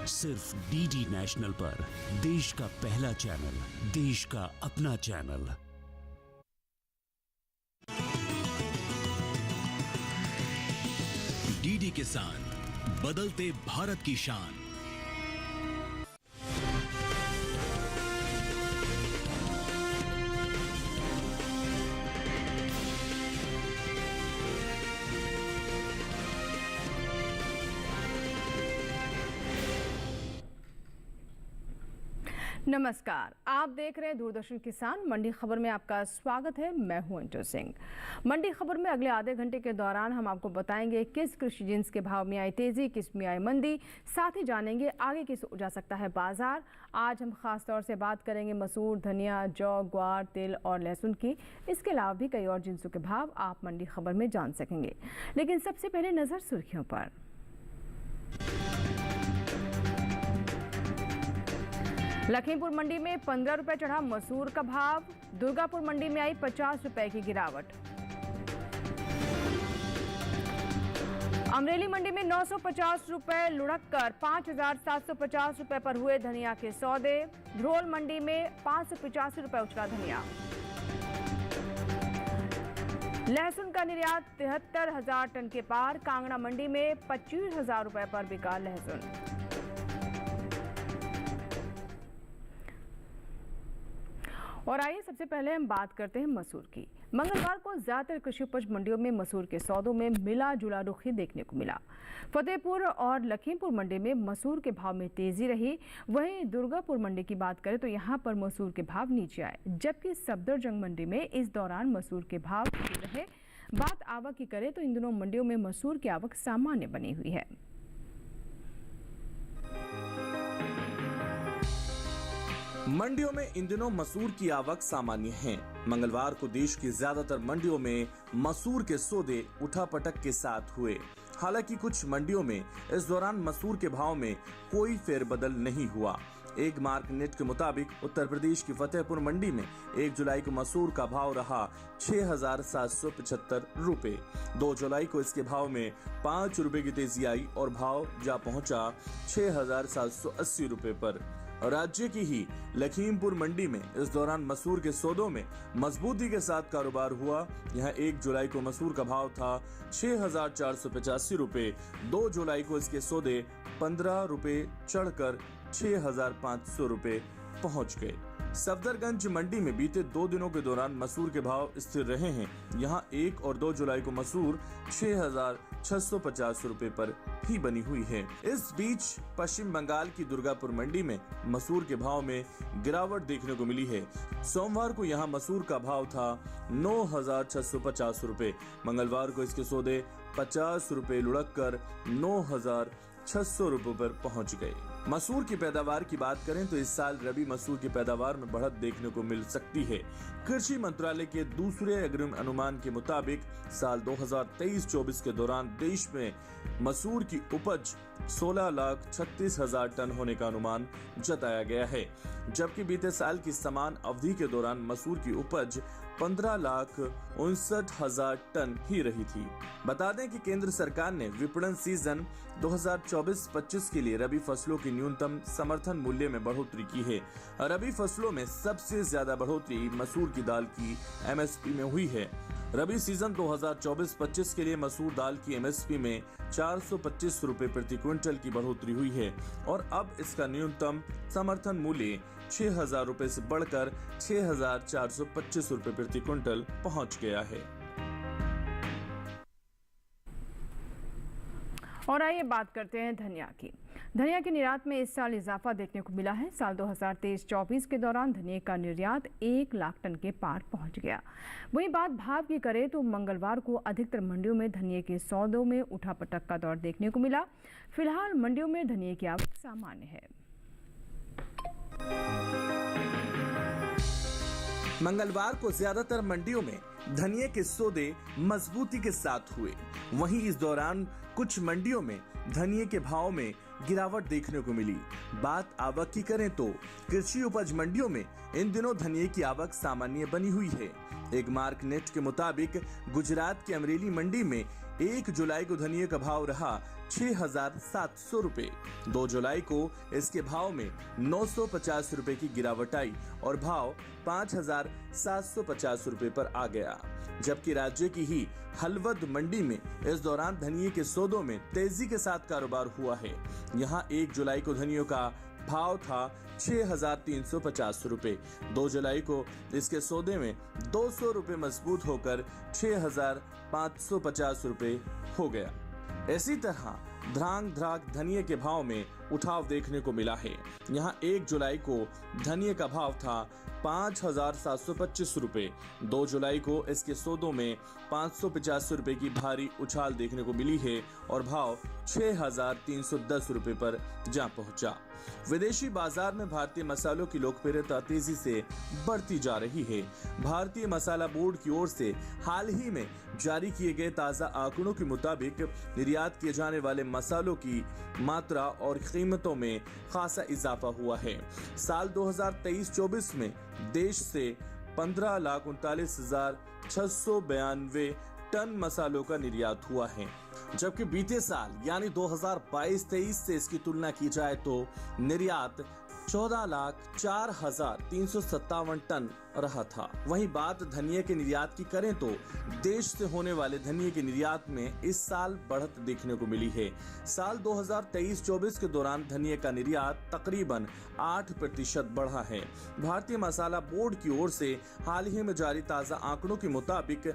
सिर्फ DD national पर, देश का पहला चैनल, देश का अपना चैनल। डीडी किसान, बदलते भारत की शान। नमस्कार, आप देख रहे हैं दूरदर्शन किसान। मंडी खबर में आपका स्वागत है। मैं हूं अंजू सिंह। मंडी खबर में अगले आधे घंटे के दौरान हम आपको बताएंगे किस कृषि जिन्स के भाव में आई तेजी, किस में आई मंदी, साथ ही जानेंगे आगे किस जा सकता है बाजार। आज हम खास तौर से बात करेंगे मसूर, धनिया, जौ, ग्वार, तिल और लहसुन की। इसके अलावा भी कई और जिन्सों के भाव आप मंडी खबर में जान सकेंगे। लेकिन सबसे पहले नजर सुर्खियों पर। लखीमपुर मंडी में 15 रुपए चढ़ा मसूर का भाव। दुर्गापुर मंडी में आई 50 रुपए की गिरावट। अमरेली मंडी में 950 रुपए लुढ़क कर 5,750 रुपए पर हुए धनिया के सौदे। धरोल मंडी में 585 रुपए उछला धनिया। लहसुन का निर्यात 73,000 टन के पार। कांगड़ा मंडी में 25,000 रुपए पर बिका लहसुन। और आइए सबसे पहले हम बात करते हैं मसूर की। मंगलवार को ज्यादातर कृषि उपज मंडियों में मसूर के सौदों में मिला जुला रुख ही देखने को मिला। फतेहपुर और लखीमपुर मंडी में मसूर के भाव में तेजी रही। वहीं दुर्गापुर मंडी की बात करें तो यहां पर मसूर के भाव नीचे आए, जबकि सफदरजंग मंडी में इस दौरान मसूर के भाव स्थिर रहे। बात आवक की करें तो इन दोनों मंडियों में मसूर की आवक सामान्य बनी हुई है। मंडियों में इन दिनों मसूर की आवक सामान्य है। मंगलवार को देश की ज्यादातर मंडियों में मसूर के सौदे उठापटक के साथ हुए। हालांकि कुछ मंडियों में इस दौरान मसूर के भाव में कोई फेरबदल नहीं हुआ। एक मार्क नेट के मुताबिक उत्तर प्रदेश की फतेहपुर मंडी में 1 जुलाई को मसूर का भाव रहा 6,775 रुपए। 2 जुलाई को इसके भाव में 5 रुपए की तेजी आई और भाव जा पहुंचा 6,780 रुपए पर। राज्य की ही लखीमपुर मंडी में इस दौरान मसूर के सौदों में मजबूती के साथ कारोबार हुआ। यहां 1 जुलाई को मसूर का भाव था 6,485 रुपए। 2 जुलाई को इसके सौदे 15 रुपए चढ़कर 6,500 रुपए पहुंच गए। सफदरगंज मंडी में बीते 2 दिनों के दौरान मसूर के भाव स्थिर रहे हैं। यहां 1 और 2 जुलाई को मसूर 6,650 रुपए पर ही बनी हुई है। इस बीच पश्चिम बंगाल की दुर्गापुर मंडी में मसूर के भाव में गिरावट देखने को मिली है। सोमवार को यहां मसूर का भाव था 9,650 रुपए। मंगलवार को इसके सौदे 50 रुपए लुढ़क कर 9,600 रुपए पर पहुंच गए। मसूर की पैदावार की बात करें तो इस साल रबी मसूर की पैदावार में बढ़त देखने को मिल सकती है। कृषि मंत्रालय के दूसरे अग्रिम अनुमान के मुताबिक साल 2023-24 के दौरान देश में मसूर की उपज 16,36,000 टन होने का अनुमान जताया गया है, जबकि बीते साल की समान अवधि के दौरान मसूर की उपज 15,59,000 टन ही रही थी। बता दें कि केंद्र सरकार ने विपणन सीजन 2024-25 के लिए रबी फसलों की न्यूनतम समर्थन मूल्य में बढ़ोतरी की है। रबी फसलों में सबसे ज्यादा बढ़ोतरी मसूर की दाल की एमएसपी में हुई है। रबी सीजन 2024-25 के लिए मसूर दाल की एमएसपी में 425 रुपए प्रति क्विंटल की बढ़ोतरी हुई है और अब इसका न्यूनतम समर्थन मूल्य 6,000 रुपए से बढ़कर 6,425 रुपए प्रति क्विंटल पहुंच गया है। और आइए बात करते हैं धनिया की। धनिया के निर्यात में इस साल इजाफा देखने को मिला है। साल 2023-24 के दौरान धनिया का निर्यात 1 लाख टन के पार पहुंच गया। वहीं बात भाव की करें तो मंगलवार को अधिकतर मंडियों में धनिया के सौदों में उठापटक का दौर देखने को मिला। फिलहाल मंडियों में धनिया की आवक सामान्य है। मंगलवार को ज्यादातर मंडियों में धनिया के सौदे मजबूती के साथ हुए। वहीं इस दौरान कुछ मंडियों में धनिया के भाव में गिरावट देखने को मिली। बात आवक की करें तो कृषि उपज मंडियों में इन दिनों धनिया की आवक सामान्य बनी हुई है। एक मार्क नेट के मुताबिक गुजरात की अमरेली मंडी में 1 जुलाई को धनिया का भाव रहा 6,700 रुपए। 2 जुलाई को इसके भाव में 950 रुपए की गिरावट आई और भाव 5,750 रुपए पर आ गया। जबकि राज्य की ही हलवद मंडी में इस दौरान धनिये के सौदों में तेजी के साथ कारोबार हुआ है। यहाँ 1 जुलाई को धनियों का भाव था 6,350 रुपए। 2 जुलाई को इसके सौदे में 200 रुपए मजबूत होकर 6,550 रुपए हो गया। इसी तरह ध्रांग ध्राक धनिये के भाव में उठाव देखने को मिला है। यहाँ 1 जुलाई को धनिये का भाव था 5,725 रुपए। 2 जुलाई को इसके सौदों में 550 रुपए की भारी उछाल देखने को मिली है और भाव 6,310 रुपए पर जा पहुंचा। विदेशी बाजार में भारतीय मसालों की लोकप्रियता तेजी से बढ़ती जा रही है। भारतीय मसाला बोर्ड की ओर से हाल ही में जारी किए गए ताज़ा आंकड़ों के मुताबिक निर्यात किए जाने वाले मसालों की मात्रा और कीमतों में खासा इजाफा हुआ है। साल 2023-24 में देश से 15,39,692 टन मसालों का निर्यात हुआ है, जबकि बीते साल यानी 2022-23 से इसकी तुलना की जाए तो निर्यात 14,04,357 टन रहा था। वहीं बात धनिये के निर्यात की करें तो देश से होने वाले धनिये के निर्यात में इस साल बढ़त देखने को मिली है। साल 2023-24 के दौरान धनिये का निर्यात तकरीबन 8% बढ़ा है। भारतीय मसाला बोर्ड की ओर से हाल ही में जारी ताज़ा आंकड़ों के मुताबिक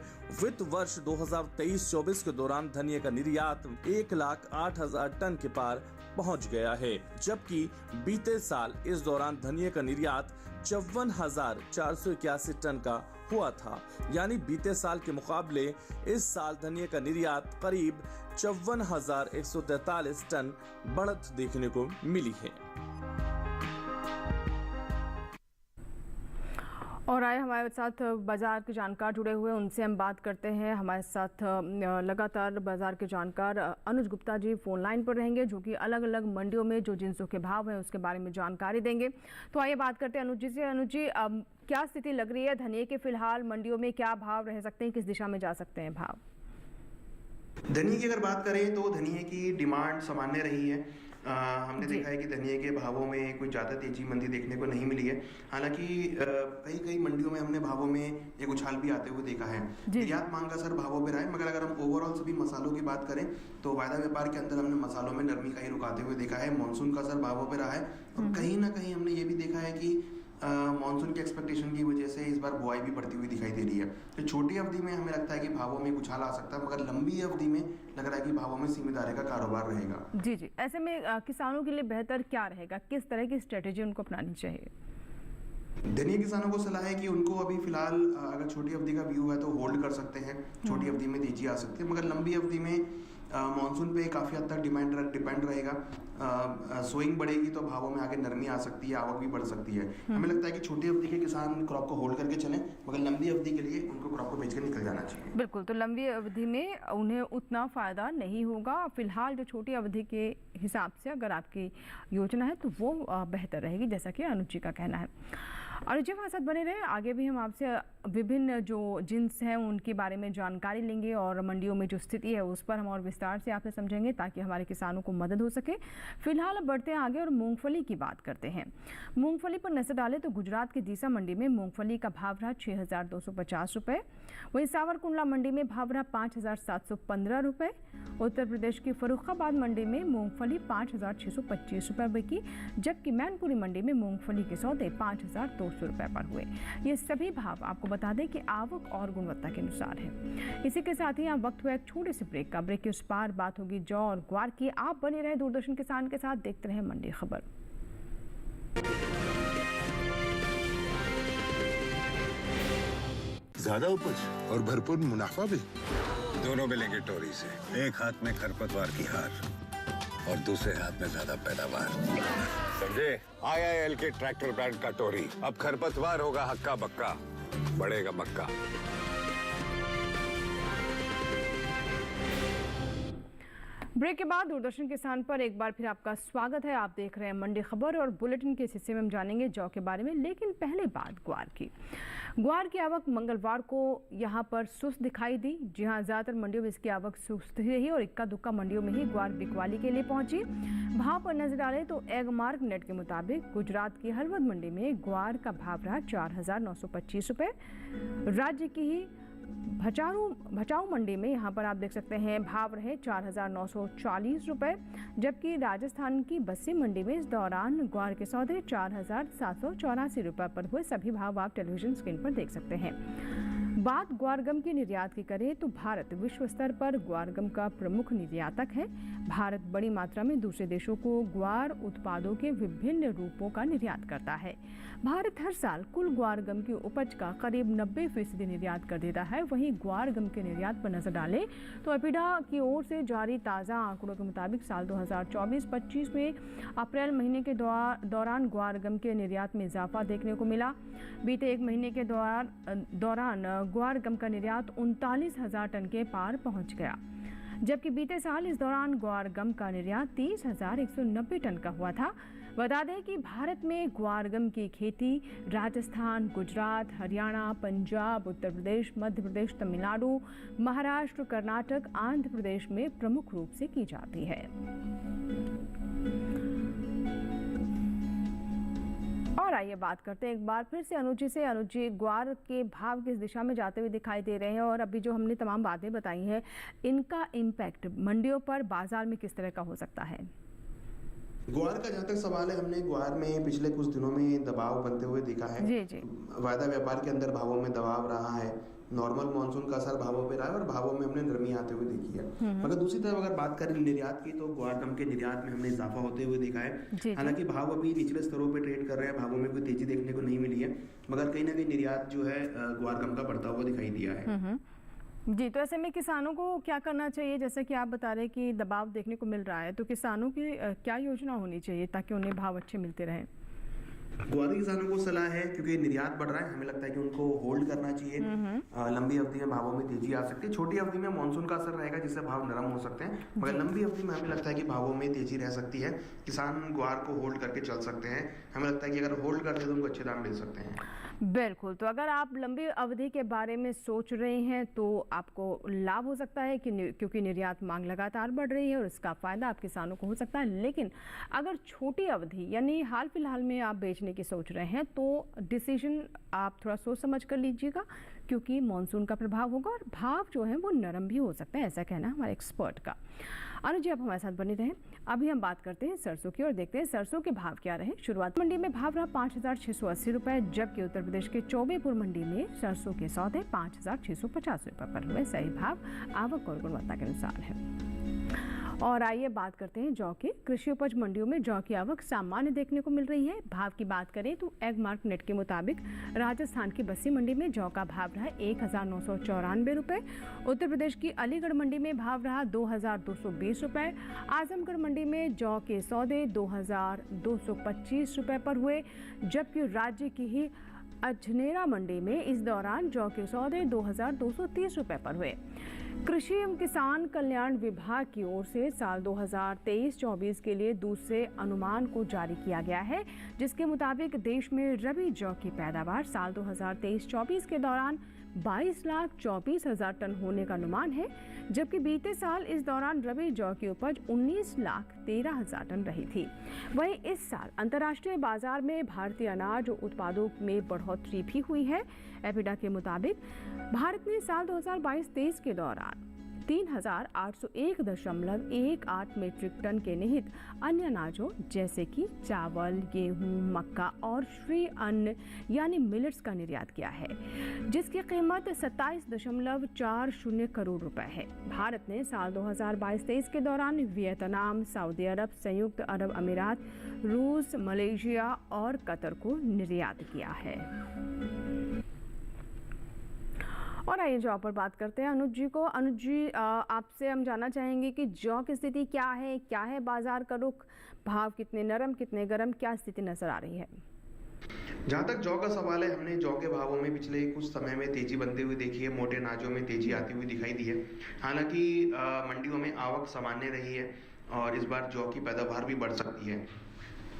वित्त वर्ष 2023-24 के दौरान धनिये का निर्यात 1,08,000 टन के पार पहुंच गया है, जबकि बीते साल इस दौरान धनिये का निर्यात 54,481 टन का हुआ था। यानी बीते साल के मुकाबले इस साल धनिये का निर्यात करीब 54,143 टन बढ़त देखने को मिली है। और आए हमारे साथ बाजार के जानकार जुड़े हुए, उनसे हम बात करते हैं। हमारे साथ लगातार बाजार के जानकार अनुज गुप्ता जी फोन लाइन पर रहेंगे, जो कि अलग अलग मंडियों में जो जिंसों के भाव हैं उसके बारे में जानकारी देंगे। तो आइए बात करते हैं अनुज जी से। अनुज जी, क्या स्थिति लग रही है धनिये के फिलहाल मंडियों में? क्या भाव रह सकते हैं, किस दिशा में जा सकते हैं भाव? धनिये की अगर बात करें तो धनिये की डिमांड सामान्य रही है। हमने देखा है कि धनिये के भावों में कोई ज़्यादा तेजी मंदी देखने को नहीं मिली है। हालांकि कई मंडियों में हमने भावों में एक उछाल भी आते हुए देखा है। निर्यात मांग का असर भावों पर रहा है, मगर अगर हम ओवरऑल सभी मसालों की बात करें तो वायदा व्यापार के अंदर हमने मसालों में नरमी का ही रुक आते हुए देखा है। मानसून का असर भावों पर रहा है और कहीं ना कहीं हमने ये भी देखा है कि मानसून के एक्सपेक्टेशन की वजह से इस बार बुआई भी बढ़ती हुई दिखाई दे रही है। तो छोटी अवधि में हमें लगता है कि भावों में उछाल आ सकता है, मगर लंबी अवधि में लग रहा है कि भावों में सीमित दायरे का कारोबार रहेगा। जी जी, ऐसे में किसानों के लिए बेहतर क्या रहेगा, किस तरह की स्ट्रेटेजी उनको अपनानी चाहिए? धनिया किसानों को सलाह है कि उनको अभी फिलहाल अगर छोटी अवधि का व्यू है तो होल्ड कर सकते हैं। छोटी अवधि में तेजी आ सकती है, मगर लंबी अवधि में मानसून पे काफ़ी हद तक डिपेंड रहेगा। सोइंग बढ़ेगी तो भावों में आगे नरमी आ सकती है, आवक भी बढ़ सकती है। हमें लगता है कि छोटी अवधि के किसान क्रॉप को होल्ड करके चलें, मगर लंबी अवधि के लिए उनको क्रॉप को बेचकर निकल जाना चाहिए। बिल्कुल, तो लंबी अवधि में उन्हें उतना फ़ायदा नहीं होगा। फिलहाल जो छोटी अवधि के हिसाब से अगर आपकी योजना है तो वो बेहतर रहेगी, जैसा कि अनुज जी का कहना है। अनुज जी हमारे साथ बने रहे, आगे भी हम आपसे विभिन्न जो जिन्स हैं उनके बारे में जानकारी लेंगे और मंडियों में जो स्थिति है उस पर हम और विस्तार से आपसे समझेंगे ताकि हमारे किसानों को मदद हो सके। फिलहाल अब बढ़ते हैं आगे और मूंगफली की बात करते हैं। मूंगफली पर नजर डालें तो गुजरात के दीसा मंडी में मूंगफली का भाव रहा 6,250 रुपये। वहीं सावरकुंडला मंडी में भाव रहा 5,715 रुपये। उत्तर प्रदेश की फर्रुखाबाद मंडी में मूंगफली 5,625 रुपये बिकी, जबकि मैनपुरी मंडी में मूंगफली के सौदे 5,200 रुपये पर हुए। ये सभी भाव आपको बता दें कि आवक और गुणवत्ता के अनुसार है। इसी के साथ ही वक्त हुआ एक छोटे से ब्रेक का। ब्रेक के उस पार बात होगी जौ और ग्वार की। आप बने रहे दूरदर्शन किसान के साथ, देखते रहे मंडी खबर। ज्यादा उपज और भरपूर मुनाफा भी, दोनों मिलेंगे टोरी से। एक हाथ में खरपतवार की हार और दूसरे हाथ में ज्यादा पैदावार। समझे? IIL के ट्रैक्टर ब्रांड का टोरी। अब खरपतवार होगा हक्का बक्का, बढ़ेगा मक्का। ब्रेक के बाद दूरदर्शन किसान पर एक बार फिर आपका स्वागत है। आप देख रहे हैं मंडी खबर और बुलेटिन के इस हिस्से में हम जानेंगे जौ के बारे में, लेकिन पहले बात ग्वार की। ग्वार की आवक मंगलवार को यहां पर सुस्त दिखाई दी। जी हां, ज़्यादातर मंडियों में इसकी आवक सुस्त ही रही और इक्का दुक्का मंडियों में ही ग्वार बिकवाली के लिए पहुंची। भाव पर नजर डालें तो एगमार्क नेट के मुताबिक गुजरात की हलवद मंडी में ग्वार का भाव रहा 4,925 रुपये। राज्य की ही भचाऊ मंडी में यहाँ पर आप देख सकते हैं भाव रहे 4,940 रुपये, जबकि राजस्थान की बस्सी मंडी में इस दौरान ग्वार के सौदे 4,784 रुपये पर हुए। सभी भाव आप टेलीविजन स्क्रीन पर देख सकते हैं। बात ग्वारगम की निर्यात की करें तो भारत विश्व स्तर पर ग्वारगम का प्रमुख निर्यातक है। भारत बड़ी मात्रा में दूसरे देशों को ग्वार उत्पादों के विभिन्न रूपों का निर्यात करता है। भारत हर साल कुल ग्वारगम की उपज का करीब 90% निर्यात कर देता है। वहीं ग्वारगम के निर्यात पर नजर डालें तो एपिडा की ओर से जारी ताज़ा आंकड़ों के मुताबिक साल 2024-25 में अप्रैल महीने के दौरान ग्वारगम के निर्यात में इजाफा देखने को मिला। बीते एक महीने के दौरान ग्वारगम का निर्यात 39,000 टन के पार पहुंच गया, जबकि बीते साल इस दौरान ग्वारगम का निर्यात 30,190 टन का हुआ था। बता दें कि भारत में ग्वारगम की खेती राजस्थान, गुजरात, हरियाणा, पंजाब, उत्तर प्रदेश, मध्य प्रदेश, तमिलनाडु, महाराष्ट्र, कर्नाटक, आंध्र प्रदेश में प्रमुख रूप से की जाती है। और आइए बात करते हैं एक बार फिर से अनुज जी से। अनुज जी, ग्वार के भाव किस दिशा में जाते हुए दिखाई दे रहे हैं और अभी जो हमने तमाम बातें बताई हैं, इनका इम्पैक्ट मंडियों पर, बाजार में किस तरह का हो सकता है? ग्वार का जहाँ तक सवाल है, हमने ग्वार में पिछले कुछ दिनों में दबाव बनते हुए देखा है। जी। वायदा व्यापार के अंदर भावों में दबाव रहा है। नॉर्मल मानसून का असर भावों पे रहा है और भावों में हमने नरमी आते हुए देखी है। मगर दूसरी तरफ अगर बात करें निर्यात की, तो ग्वारगम के निर्यात में हमने इजाफा होते हुए देखा है। हालांकि भाव अभी निचले स्तरों पे ट्रेड कर रहे हैं, भावों में कोई तेजी देखने को नहीं मिली है, मगर कहीं ना कहीं निर्यात जो है ग्वारगम का बढ़ता हुआ दिखाई दिया है। जी, तो ऐसे में किसानों को क्या करना चाहिए? जैसे कि आप बता रहे कि दबाव देखने को मिल रहा है, तो किसानों की क्या योजना होनी चाहिए ताकि उन्हें भाव अच्छे मिलते रहें? ग्वार किसानों को सलाह है, क्योंकि निर्यात बढ़ रहा है, हमें लगता है कि उनको होल्ड करना चाहिए। लंबी अवधि में भावों में तेजी आ सकती है। छोटी अवधि में मानसून का असर रहेगा जिससे भाव नरम हो सकते हैं, मगर लंबी अवधि में हमें लगता है कि भावों में तेजी रह सकती है। किसान ग्वार को होल्ड करके चल सकते हैं। हमें लगता है कि अगर होल्ड करते हैं तो उनको अच्छे दाम मिल सकते हैं। बिल्कुल, तो अगर आप लंबी अवधि के बारे में सोच रहे हैं तो आपको लाभ हो सकता है कि क्योंकि निर्यात मांग लगातार बढ़ रही है और इसका फ़ायदा आप किसानों को हो सकता है। लेकिन अगर छोटी अवधि यानी हाल फिलहाल में आप बेचने की सोच रहे हैं तो डिसीजन आप थोड़ा सोच समझ कर लीजिएगा, क्योंकि मॉनसून का प्रभाव होगा और भाव जो है वो नरम भी हो सकता है, ऐसा कहना है हमारे एक्सपर्ट का। अनुज जी, आप हमारे साथ बने रहें। अभी हम बात करते हैं सरसों की और देखते हैं सरसों के भाव क्या रहे। शुरुआत मंडी में भाव रहा 5,680 रुपये, जबकि उत्तर प्रदेश के चौबेपुर मंडी में सरसों के सौदे 5,650 रुपये पर हुए। सही भाव आवक और गुणवत्ता के अनुसार है। और आइए बात करते हैं जौ की। कृषि उपज मंडियों में जौ की आवक सामान्य देखने को मिल रही है। भाव की बात करें तो एगमार्क नेट के मुताबिक राजस्थान की बस्सी मंडी में जौ का भाव रहा 1,994 रुपये। उत्तर प्रदेश की अलीगढ़ मंडी में भाव रहा 2,220 रुपये। आजमगढ़ मंडी में जौ के सौदे 2,225 रुपये पर हुए, जबकि राज्य की ही अजनेरा मंडी में इस दौरान जौ के सौदे 2,230 रुपये पर हुए। कृषि एवं किसान कल्याण विभाग की ओर से साल 2023-24 के लिए दूसरे अनुमान को जारी किया गया है, जिसके मुताबिक देश में रबी जौ की पैदावार साल 2023-24 के दौरान 22,24,000 टन होने का अनुमान है, जबकि बीते साल इस दौरान रबी जौ की उपज 19,13,000 टन रही थी। वहीं इस साल अंतर्राष्ट्रीय बाजार में भारतीय अनाज उत्पादों में बढ़ोतरी भी हुई है। एपिडा के मुताबिक भारत ने साल 2022-23 के दौरान 3,801.18 मीट्रिक टन के निहित अन्य अनाजों जैसे कि चावल, गेहूं, मक्का और श्री अन्न यानी मिलेट्स का निर्यात किया है, जिसकी कीमत 27.40 करोड़ रुपए है। भारत ने साल 2022-23 के दौरान वियतनाम, सऊदी अरब, संयुक्त अरब अमीरात, रूस, मलेशिया और कतर को निर्यात किया है। और आइए जौ पर बात करते हैं अनुज जी को। अनुज जी, आपसे हम जानना चाहेंगे कि जौ की स्थिति क्या है बाजार का रुख, भाव कितने नरम कितने गर्म, क्या स्थिति नजर आ रही है? जहाँ तक जौ का सवाल है, हमने जौ के भावों में पिछले कुछ समय में तेजी बनते हुए देखी है, मोटे अनाजों में तेजी आती हुई दिखाई दी है। हालांकि मंडियों में आवक सामान्य रही है और इस बार जौ की पैदावार भी बढ़ सकती है।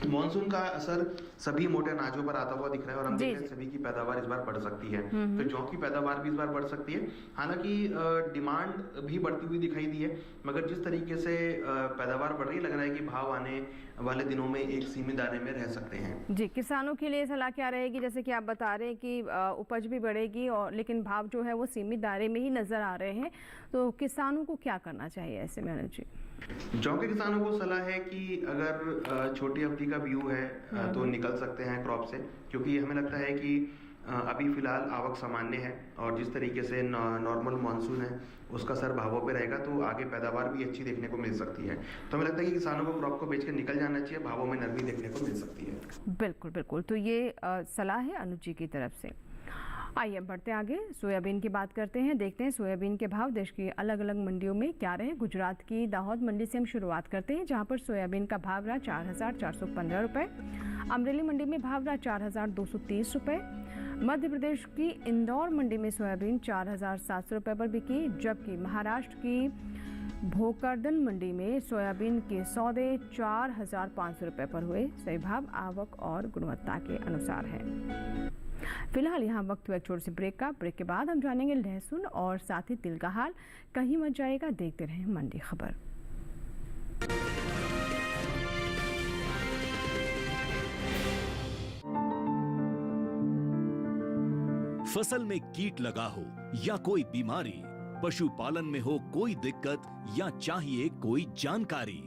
मॉनसून का असर सभी मोटे अनाजों पर आता हुआ दिख रहा है और हम देख रहे हैं सभी की पैदावार इस बार बढ़ सकती है। तो जौ की पैदावार भी इस बार बढ़ सकती है। हालांकि डिमांड भी बढ़ती हुई दिखाई दी है, मगर जिस तरीके से पैदावार बढ़ रही है, लग रहा है कि भाव आने वाले दिनों में एक सीमित दायरे में रह सकते हैं। जी, किसानों के लिए सलाह क्या रहेगी? जैसे कि आप बता रहे हैं कि उपज भी बढ़ेगी और लेकिन भाव जो है वो सीमित दायरे में ही नजर आ रहे हैं, तो किसानों को क्या करना चाहिए ऐसे में अनुज जी? जौ के किसानों को सलाह है कि अगर छोटी अवधि का व्यू है तो निकल सकते हैं क्रॉप से, क्योंकि हमें लगता है कि अभी फिलहाल आवक सामान्य है और जिस तरीके से नॉर्मल मानसून है उसका असर भावों पे रहेगा, तो आगे पैदावार भी अच्छी देखने को मिल सकती है। तो हमें लगता है कि किसानों को क्रॉप को बेच के निकल जाना चाहिए, भावों में नरमी देखने को मिल सकती है। बिल्कुल बिल्कुल, तो ये सलाह है अनुज जी की तरफ से। आइए बढ़ते आगे, सोयाबीन की बात करते हैं। देखते हैं सोयाबीन के भाव देश की अलग अलग मंडियों में क्या रहे। गुजरात की दाहोद मंडी से हम शुरुआत करते हैं, जहां पर सोयाबीन का भाव रहा 4,415 रुपये। अमरेली मंडी में भाव रहा 4,230 रुपये। मध्य प्रदेश की इंदौर मंडी में सोयाबीन 4,700 रुपये पर बिकी, जबकि महाराष्ट्र की भोकरदन मंडी में सोयाबीन के सौदे 4,500 रुपये पर हुए। सही भाव आवक और गुणवत्ता के अनुसार है। फिलहाल यहाँ वक्त हुआ एक छोटी सी ब्रेक का। ब्रेक के बाद हम जानेंगे लहसुन और साथ ही तिल का हाल। कहीं मत जाएगा, देखते रहें मंडी खबर। फसल में कीट लगा हो या कोई बीमारी, पशुपालन में हो कोई दिक्कत या चाहिए कोई जानकारी,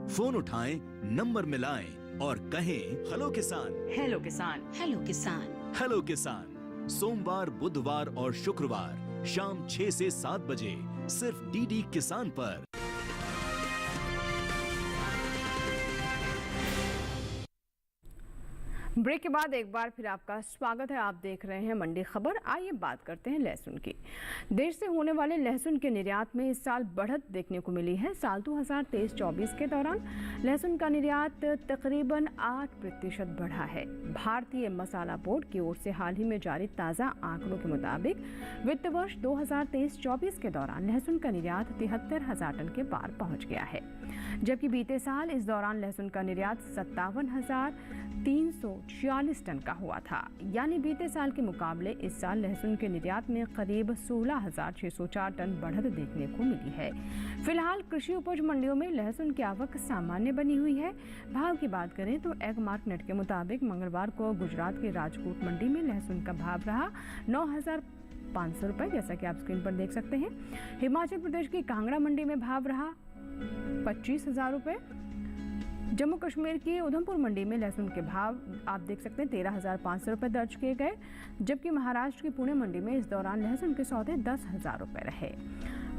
फोन उठाएं, नंबर मिलाएं और कहें हेलो किसान। हेलो किसान, हेलो किसान, हेलो किसान। सोमवार, बुधवार और शुक्रवार शाम 6 से 7 बजे सिर्फ डीडी किसान पर। ब्रेक के बाद एक बार फिर आपका स्वागत है। आप देख रहे हैं मंडी खबर। आइए बात करते हैं लहसुन की। देश से होने वाले लहसुन के निर्यात में इस साल बढ़त देखने को मिली है। साल 2023-24 के दौरान लहसुन का निर्यात तकरीबन 8% बढ़ा है। भारतीय मसाला बोर्ड की ओर से हाल ही में जारी ताज़ा आंकड़ों के मुताबिक वित्त वर्ष 2023-24 के दौरान लहसुन का निर्यात 73,000 टन के पार पहुँच गया है, जबकि बीते साल इस दौरान लहसुन का निर्यात 57,346 टन का हुआ था। यानी बीते साल के मुकाबले इस साल लहसुन के निर्यात में करीब 16,604 टन बढ़त देखने को मिली है। फिलहाल कृषि उपज मंडियों में लहसुन की आवक सामान्य बनी हुई है। भाव की बात करें तो एग मार्क नेट के मुताबिक मंगलवार को गुजरात के राजकोट मंडी में लहसुन का भाव रहा 9,500 रुपये, जैसा कि आप स्क्रीन पर देख सकते हैं। हिमाचल प्रदेश की कांगड़ा मंडी में भाव रहा 25,000 रुपये। जम्मू कश्मीर की उधमपुर मंडी में लहसुन के भाव आप देख सकते हैं 13,500 रुपये दर्ज किए गए, जबकि महाराष्ट्र की पुणे मंडी में इस दौरान लहसुन के सौदे 10,000 रुपये रहे।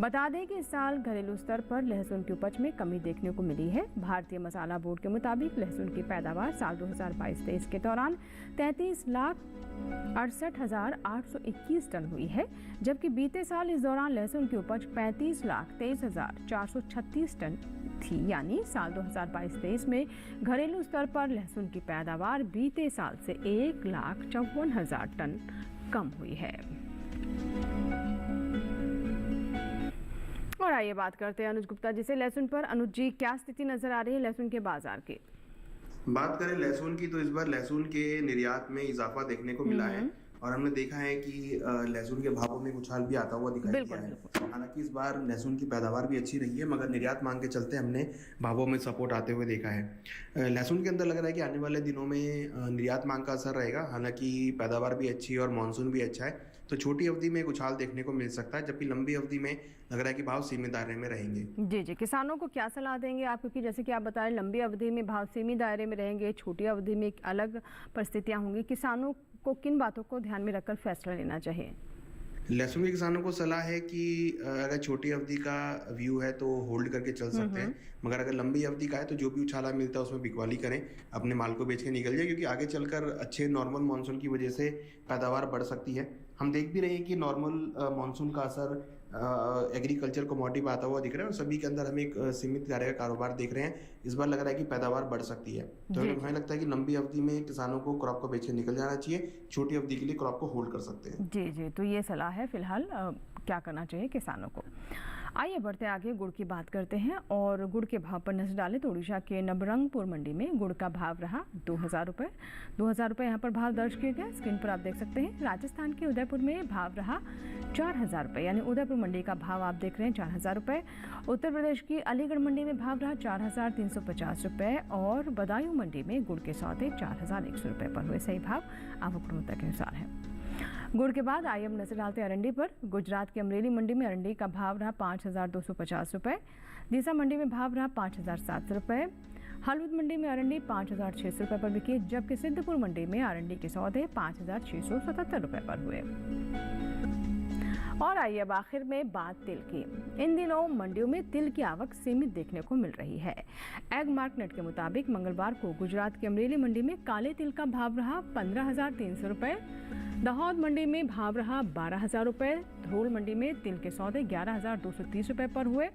बता दें कि इस साल घरेलू स्तर पर लहसुन की उपज में कमी देखने को मिली है। भारतीय मसाला बोर्ड के मुताबिक लहसुन की पैदावार साल 2022-23 के दौरान 33,68,821 टन हुई है, जबकि बीते साल इस दौरान लहसुन की उपज 35,23,436 टन थी। यानी साल 2022-23 में घरेलू स्तर पर लहसुन की पैदावार बीते साल से 1,54,000 टन कम हुई है। और आइए बात करते हैं अनुज गुप्ता जी से लहसुन पर। अनुज जी, क्या स्थिति नजर आ रही है लहसुन के बाजार की? बात करें लहसुन की तो इस बार लहसुन के निर्यात में इजाफा देखने को मिला है और हमने देखा है कि लहसुन के भावों में उछाल भी आता हुआ दिखाई दिया है। हालांकि इस बार लहसुन की पैदावार भी अच्छी रही है, मगर निर्यात मांग के चलते हमने भावों में सपोर्ट आते हुए देखा है। लहसुन के अंदर लग रहा है कि आने वाले दिनों में निर्यात मांग का असर रहेगा। हालांकि पैदावार भी अच्छी है और मानसून भी अच्छा है, तो छोटी अवधि में एक उछाल देखने को मिल सकता है, जबकि लंबी अवधि में लग रहा है कि भाव सीमित दायरे में रहेंगे। जी जी, किसानों को क्या सलाह देंगे आप? क्योंकि जैसे कि आप बताएं लंबी अवधि में भाव सीमित दायरे में रहेंगे, छोटी अवधि में अलग परिस्थितियां होंगी। किसानों को किन बातों को ध्यान में रखकर फैसला लेना चाहिए? लहसुन के किसानों को सलाह है कि अगर छोटी अवधि का व्यू है तो होल्ड करके चल सकते हैं, मगर अगर लंबी अवधि का है तो जो भी उछाला मिलता है उसमें बिकवाली करें, अपने माल को बेच के निकल जाए, क्योंकि आगे चलकर अच्छे नॉर्मल मानसून की वजह से पैदावार बढ़ सकती है। हम देख भी रहे हैं कि नॉर्मल मानसून का असर एग्रीकल्चर कमोडिटी पे आता हुआ दिख रहा है और सभी के अंदर हमें एक सीमित दायरे का कारोबार देख रहे हैं। इस बार लग रहा है कि पैदावार बढ़ सकती है, तो हमें लगता है कि लंबी अवधि में किसानों को क्रॉप को बेच के निकल जाना चाहिए, छोटी अवधि के लिए क्रॉप को होल्ड कर सकते हैं। जी जी, तो ये सलाह है फिलहाल क्या करना चाहिए किसानों को। आइए बढ़ते आगे, गुड़ की बात करते हैं और गुड़ के भाव पर नजर डालें तो उड़ीसा के नवरंगपुर मंडी में गुड़ का भाव रहा 2000 रुपये। 2000 रुपये यहाँ पर भाव दर्ज किया गया, स्क्रीन पर आप देख सकते हैं। राजस्थान के उदयपुर में भाव रहा 4000 रुपये, यानी उदयपुर मंडी का भाव आप देख रहे हैं 4000 रुपये। उत्तर प्रदेश की अलीगढ़ मंडी में भाव रहा 4350 रुपये और बदायूं मंडी में गुड़ के सौदे 4100 रुपये पर हुए। सही भाव आवक गुणवत्ता के अनुसार है। गुड़ के बाद आइए हम नजर डालते हैं अरंडी पर। गुजरात की अमरेली मंडी में अरंडी का भाव रहा 5250 रुपये। दीसा मंडी में भाव रहा 5700 रुपये। हल्द्वानी मंडी में अरंडी 5600 रुपये पर बिकी, जबकि सिद्धपुर मंडी में अरंडी के सौदे 5677 रुपये पर हुए। और आइए अब आखिर में बात तिल की। इन दिनों मंडियों में तिल की आवक सीमित देखने को मिल रही है। एग मार्केट के मुताबिक मंगलवार को गुजरात की अमरेली मंडी में काले तिल का भाव रहा 15300 रुपये। दाहोद मंडी में भाव रहा 12000 रुपये। धरोल मंडी में तिल के सौदे 11230 रुपये पर हुए,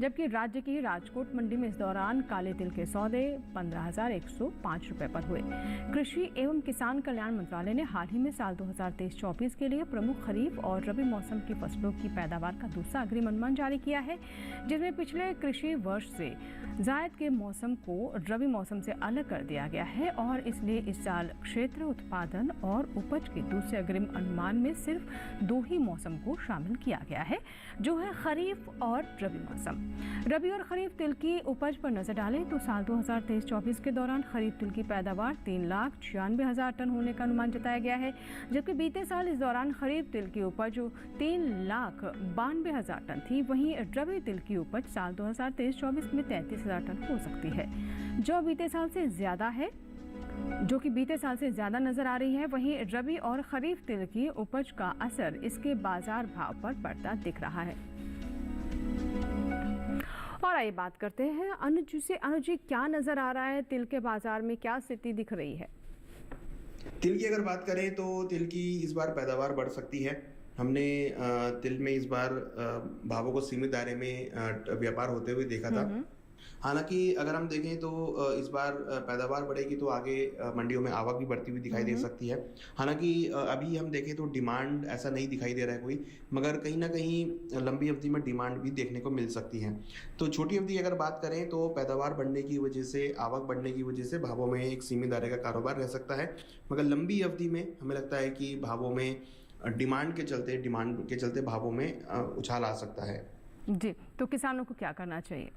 जबकि राज्य की राजकोट मंडी में इस दौरान काले तिल के सौदे 15105 रुपये पर हुए। कृषि एवं किसान कल्याण मंत्रालय ने हाल ही में साल 2023-24 के लिए प्रमुख खरीफ और रबी मौसम की फसलों की पैदावार का दूसरा अग्रिम अनुमान जारी किया है, जिसमें पिछले कृषि वर्ष से जायद के मौसम को रबी मौसम से अलग कर दिया गया है और इसलिए इस साल क्षेत्र उत्पादन और उपज के दूसरे अग्रिम अनुमान में सिर्फ 2 ही मौसम को शामिल किया गया है, जो है खरीफ और रबी मौसम। रबी और खरीफ तिल की उपज पर नजर डालें तो साल 2023-24 के दौरान खरीफ तिल की पैदावार 3,96,000 टन होने का अनुमान जताया गया है, जबकि बीते साल इस दौरान खरीफ तिल की उपज 3,92,000 टन थी। वहीं रबी तिल की उपज साल 2023-24 में 33,000 टन हो सकती है, जो बीते साल से ज़्यादा नजर आ रही है। वहीं रबी और खरीफ तिल की उपज का असर इसके बाजार भाव पर पड़ता दिख रहा है। और आइए बात करते हैं अनुज से। अनुज जी, क्या नजर आ रहा है तिल के बाजार में, क्या स्थिति दिख रही है? तिल की अगर बात करें तो तिल की इस बार पैदावार बढ़ सकती है। हमने तिल में इस बार भावों को सीमित दायरे में व्यापार होते हुए देखा था। हालांकि अगर हम देखें तो इस बार पैदावार बढ़ेगी तो आगे मंडियों में आवक भी बढ़ती हुई दिखाई दे सकती है। हालांकि अभी हम देखें तो डिमांड ऐसा नहीं दिखाई दे रहा है कोई, मगर कहीं ना कहीं लंबी अवधि में डिमांड भी देखने को मिल सकती है। तो छोटी अवधि अगर बात करें तो पैदावार बढ़ने की वजह से, आवक बढ़ने की वजह से भावों में एक सीमित दायरे का कारोबार रह सकता है, मगर लंबी अवधि में हमें लगता है कि भावों में डिमांड के चलते भावों में उछाल आ सकता है। जी, तो किसानों को क्या करना चाहिए?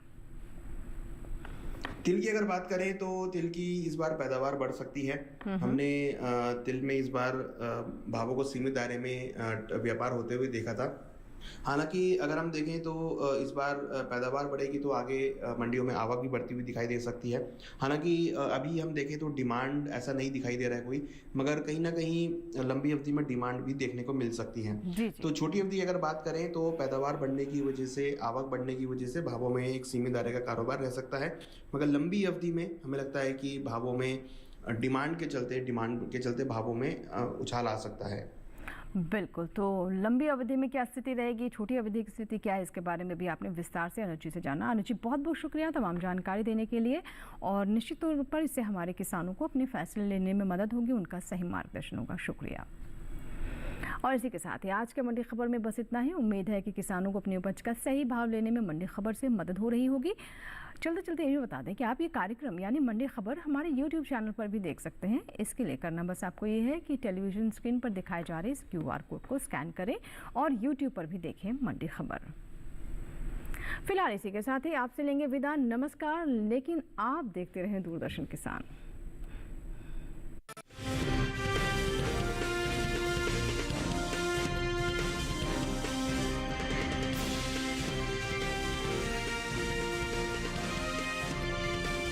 तिल की अगर बात करें तो तिल की इस बार पैदावार बढ़ सकती है। हमने तिल में इस बार भावों को सीमित दायरे में व्यापार होते हुए देखा था। हालांकि अगर हम देखें तो इस बार पैदावार बढ़ेगी तो आगे मंडियों में आवक भी बढ़ती हुई दिखाई दे सकती है। हालांकि अभी हम देखें तो डिमांड ऐसा नहीं दिखाई दे रहा है कोई, मगर कहीं ना कहीं लंबी अवधि में डिमांड भी देखने को मिल सकती है। तो छोटी अवधि अगर बात करें तो पैदावार बढ़ने की वजह से, आवक बढ़ने की वजह से भावों में एक सीमित दायरे का कारोबार रह सकता है, मगर लंबी अवधि में हमें लगता है कि भावों में डिमांड के चलते भावों में उछाल आ सकता है। बिल्कुल, तो लंबी अवधि में क्या स्थिति रहेगी, छोटी अवधि की स्थिति क्या है, इसके बारे में भी आपने विस्तार से अनुज जी से जाना। अनुज जी, बहुत बहुत शुक्रिया तमाम जानकारी देने के लिए, और निश्चित तौर पर इससे हमारे किसानों को अपने फैसले लेने में मदद होगी, उनका सही मार्गदर्शन होगा। शुक्रिया। और इसी के साथ ही आज के मंडी खबर में बस इतना ही। उम्मीद है कि किसानों को अपनी उपज का सही भाव लेने में मंडी खबर से मदद हो रही होगी। चलते चलते ये भी बता दें कि आप ये कार्यक्रम यानी मंडी खबर हमारे YouTube चैनल पर भी देख सकते हैं। इसके लिए करना बस आपको ये है कि टेलीविज़न स्क्रीन पर दिखाए जा रहे इस QR कोड को स्कैन करें और YouTube पर भी देखें मंडी खबर। फिलहाल इसी के साथ ही आपसे लेंगे विदा, नमस्कार। लेकिन आप देखते रहें दूरदर्शन किसान।